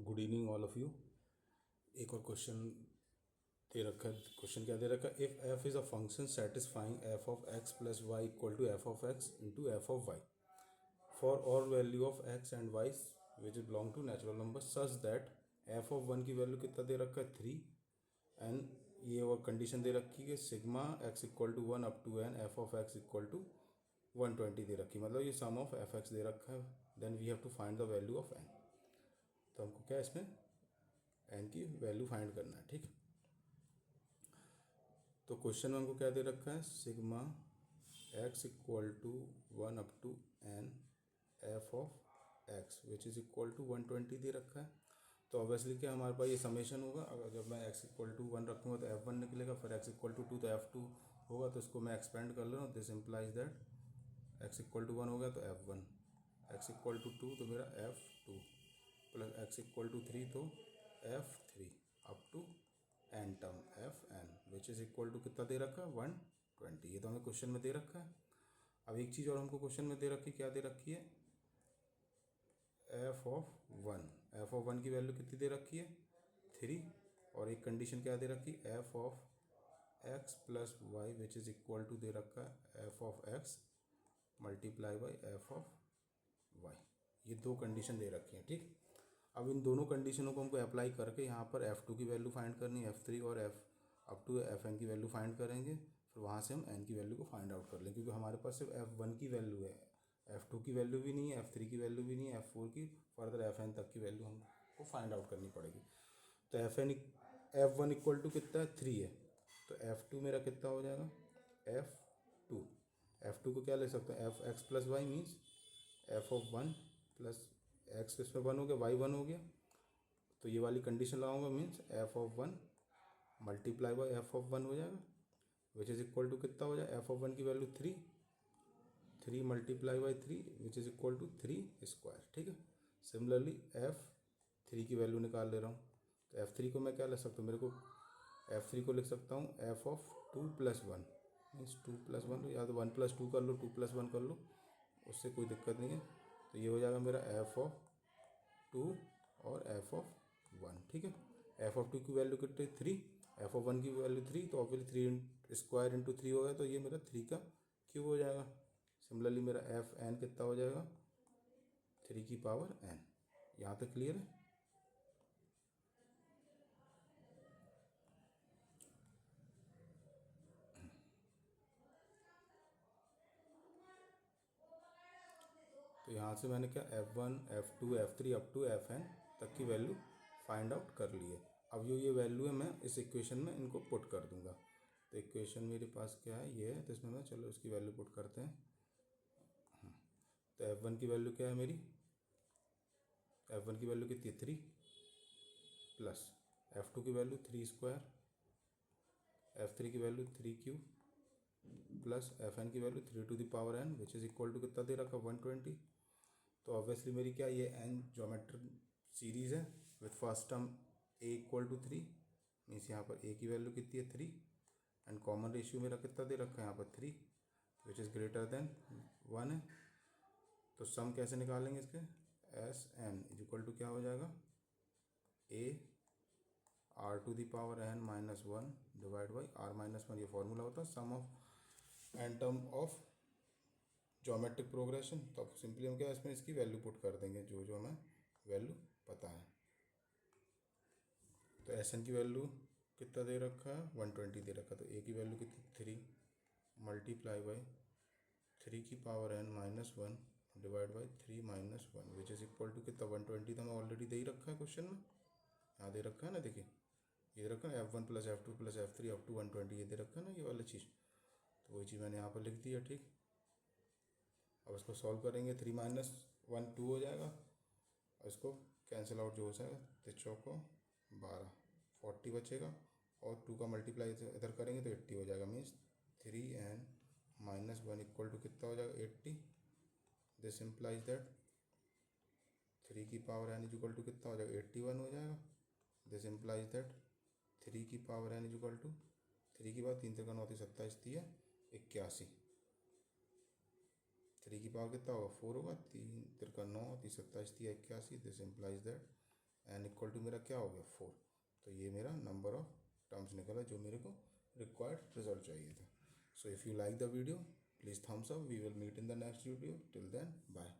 Good evening all of you. एक और question दे रखा है। क्वेश्चन क्या दे रखा है? If F is a function satisfying F of X plus Y equal to F of X into F of Y for all value of X and Y which is belong to natural number such that F of one की वैल्यू कितना दे रखा है 3 and ये और condition दे रखी है sigma X equal to 1 up to N F of X equal to 120 दे रखी है। मतलब ये सम ऑफ एफ एक्स दे रखा है। Then we have to find the value of N. तो हमको क्या इसमें एन की वैल्यू फाइंड करना है। ठीक, तो क्वेश्चन में हमको क्या दे रखा है? Sigma X equal to 1 up to N F of X which is equal to 120 दे रखा है। तो ऑब्वियसली क्या हमारे पास ये समेशन होगा। अगर जब मैं एक्स इक्वल टू 1 रखूँगा तो F1 निकलेगा, फिर एक्स इक्वल टू 2 तो F2 होगा। तो इसको मैं एक्सपेंड कर ले रहा हूँ। This implies that X equal to 1 हो गया तो F1, एक्स इक्वल टू 2 तो मेरा F2 plus x equal to 3 तो F3 up to N term F N which is equal to कितना दे रखा है 120। ये तो हमें क्वेश्चन में दे रखा है। अब एक चीज़ और हमको क्वेश्चन में दे रखी है। क्या दे रखी है? F of one. F of one की वैल्यू कितनी दे रखी है 3। और एक कंडीशन क्या दे रखी है? F of X plus Y which is equal to दे रखा है F of X multiply by F of Y. ये दो कंडीशन दे रखी हैं। ठीक, अब इन दोनों कंडीशनों को हमको अप्लाई करके यहाँ पर F2 की वैल्यू फाइंड करनी है, F3 और F अप टू Fn की वैल्यू फाइंड करेंगे। फिर वहाँ से हम n की वैल्यू को फाइंड आउट कर लेंगे, क्योंकि हमारे पास सिर्फ F1 की वैल्यू है, F2 की वैल्यू भी नहीं है, F3 की वैल्यू भी नहीं है, F4 की, फर्दर Fn तक की वैल्यू हमको फाइंड आउट करनी पड़ेगी। तो F1 इक्वल टू कितना है 3 है। तो F2 मेरा कितना हो जाएगा? F2 को क्या ले सकते हैं? F X plus Y means F of one plus X इसमें 1 हो गया, वाई 1 हो गया। तो ये वाली कंडीशन लगाऊंगा means F of one multiply by F of one हो जाएगा विच इज़ इक्वल टू कितना हो जाएगा? एफ ऑफ वन की value 3 multiply by 3 which is equal to 3 square. ठीक है। सिमिलरली F3 की वैल्यू निकाल ले रहा हूँ। तो F3 को मैं क्या ले सकता हूँ? मेरे को F3 को लिख सकता हूँ F of 2 plus 1 means 2 plus 1, या तो 1 प्लस 2 कर लो, 2 प्लस 1 कर लो, उससे कोई दिक्कत नहीं है। तो ये हो जाएगा मेरा एफ ऑफ 2 और एफ ऑफ 1। ठीक है। एफ ऑफ 2 की वैल्यू कितनी? 3, एफ ऑफ 1 की वैल्यू 3, तो ऑब्वियसली 3 स्क्वायर इंटू 3 हो गया, तो ये मेरा 3 का क्यूब हो जाएगा। सिमिलरली मेरा एफ एन कितना हो जाएगा? 3 की पावर एन। यहाँ तक क्लियर है? तो यहाँ से मैंने क्या F1, F2, F3 up to Fn तक की वैल्यू फाइंड आउट कर ली है। अब ये वैल्यू है, मैं इस इक्वेशन में इनको पुट कर दूंगा। तो इक्वेशन मेरे पास क्या है? ये है। तो इसमें मैं चलो इसकी वैल्यू पुट करते हैं। तो F1 की वैल्यू क्या है मेरी? F1 की वैल्यू कितनी है? 3 प्लस F2 की वैल्यू 3 स्क्वायर, F3 की वैल्यू 3 क्यूब प्लस Fn की value 3 to the power n which is equal to कितना दे रखा? 120। तो ऑब्वियसली मेरी क्या ये n ज्योमेट्रिक सीरीज़ है with first term a equal to 3 means यहाँ पर a की वैल्यू कितनी है 3 एंड कॉमन रेशियो मेरा कितना दे रखा है यहाँ पर 3 विच इज़ ग्रेटर देन 1 है। तो सम कैसे निकालेंगे इसके? S N is equal to क्या हो जाएगा? a r to the power n minus 1 divide by r minus 1। ये फॉर्मूला होता है sum of N term of geometric progression. तो अब सिंपली हम क्या इसमें इसकी वैल्यू पुट कर देंगे जो जो हमें वैल्यू पता है। तो एस एन की वैल्यू कितना दे रखा है? 120 दे रखा। तो ए की वैल्यू कितनी? 3 मल्टीप्लाई बाई 3 की power N minus 1 divide by 3 minus 1 which is equal to कितना? 120 तो हमें ऑलरेडी दे ही रखा है क्वेश्चन में। यहाँ दे रखा है ना, देखिए ये दे रखा है F1 plus F2 plus F3 up to 120, ये दे रखा है ना ये वाली चीज़। तो वही चीज़ मैंने यहाँ पर लिख दी है। ठीक, अब इसको सॉल्व करेंगे। 3 माइनस 1 2 हो जाएगा और इसको कैंसिल आउट जो हो जाएगा 3 चौको 12 40 बचेगा और 2 का मल्टीप्लाई इधर करेंगे तो 80 हो जाएगा। Means 3n minus 1 equal to कितना हो जाएगा? 80। दिस इम्प्लाइज दैट 3 की power n is equal to कितना हो जाएगा? 81 हो जाएगा। दिस इम्प्लाइज दैट 3 की power n is equal to 3 की पावर 3 3 9 27 है 81। 3 की पावर कितना होगा? 4 होगा। 3 3 9 27 81। This implies that N equal to मेरा क्या हो गया 4। तो ये मेरा नंबर ऑफ टर्म्स निकला जो मेरे को रिक्वायर्ड रिजल्ट चाहिए था। So if you like the video please thumbs up. We will meet in the next video. Till then bye.